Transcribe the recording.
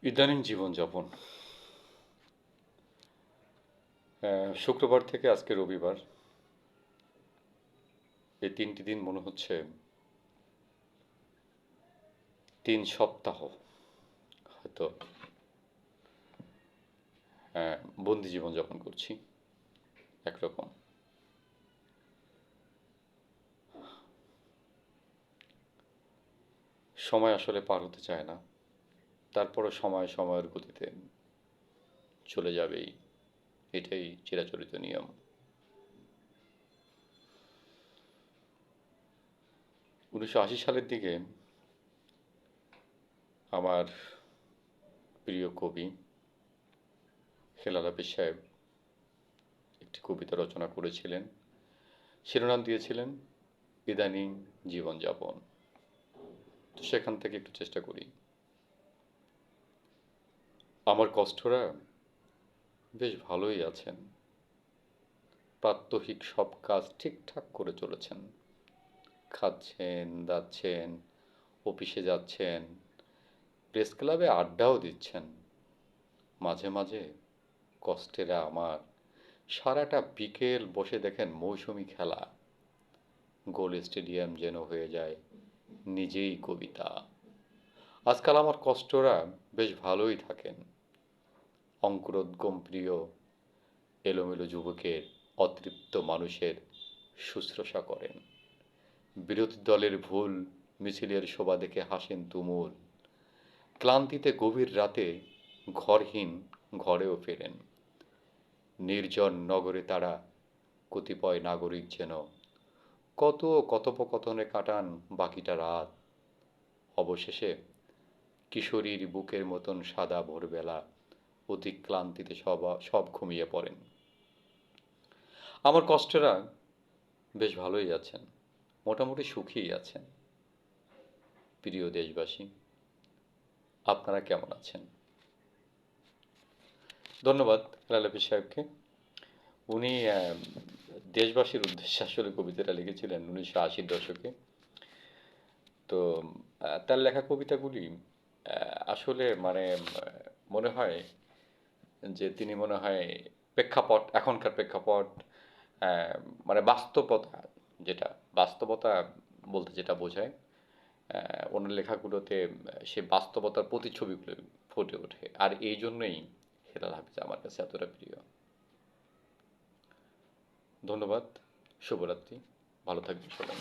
ইদানিং জীবনযাপন। শুক্রবার থেকে আজকে রবিবার, এই ৩টি দিন মনে হচ্ছে ৩ সপ্তাহ হয়তো বন্দি জীবনযাপন করছি একরকম। সময় আসলে পার হতে চায় না, তারপরও সময় সময়ের গতিতে চলে যাবেই, এটাই চিরাচরিত নিয়ম। ১৯৮০ সালের দিকে আমার প্রিয় কবি হেলাল হাফিজ সাহেব একটি কবিতা রচনা করেছিলেন, শিরোনাম দিয়েছিলেন ইদানিং জীবনযাপন। তো সেখান থেকে একটু চেষ্টা করি। আমার কষ্ঠরা বেশ ভালোই আছেন, প্রাত্যহিক সব কাজ ঠিকঠাক করে চলেছেন, খাচ্ছেন দাচ্ছেন, অফিসে যাচ্ছেন, প্রেস ক্লাবে আড্ডাও দিচ্ছেন। মাঝে মাঝে কষ্টেরা আমার সারাটা বিকেল বসে দেখেন মৌসুমি খেলা, গোল স্টেডিয়াম যেন হয়ে যায় নিজেই কবিতা। আজকাল আমার কষ্টরা বেশ ভালোই থাকেন, অঙ্কুরোদ্গম প্রিয় এলোমেলো যুবকের, অতৃপ্ত মানুষের শুশ্রূষা করেন, বিরোধী দলের ভুল মিছিলের শোভা দেখে হাসেন তুমুল, ক্লান্তিতে গভীর রাতে ঘরহীন ঘরেও ফেরেন। নির্জন নগরে তারা কতিপয় নাগরিক যেন কত কথোপকথনে কাটান বাকিটা রাত। অবশেষে কিশোরীর বুকের মতন সাদা ভোরবেলা অধিক ক্লান্তিতে সব ঘুমিয়ে পড়েন। আমার কষ্টেরা বেশ ভালোই আছেন, মোটামুটি সুখীই আছেন। প্রিয় দেশবাসী, আপনারা কেমন আছেন? ধন্যবাদ হেলাল হাফিজ সাহেবকে। উনি দেশবাসীর উদ্দেশ্যে আসলে কবিতাটা লিখেছিলেন 1980-র দশকে। তো তার লেখা কবিতাগুলি আসলে মানে মনে হয় যে তিনি মনে হয় প্রেক্ষাপট, এখনকার প্রেক্ষাপট, আহ, মানে বাস্তবতা, যেটা বাস্তবতা বলতে যেটা বোঝায়, ওনার লেখাগুলোতে সে বাস্তবতার প্রতিচ্ছবিগুলো ফুটে ওঠে। আর এই জন্যই হেলাল হাফিজ আমার কাছে এতটা প্রিয়। ধন্যবাদ, শুভরাত্রি, ভালো থাকবেন সবাই।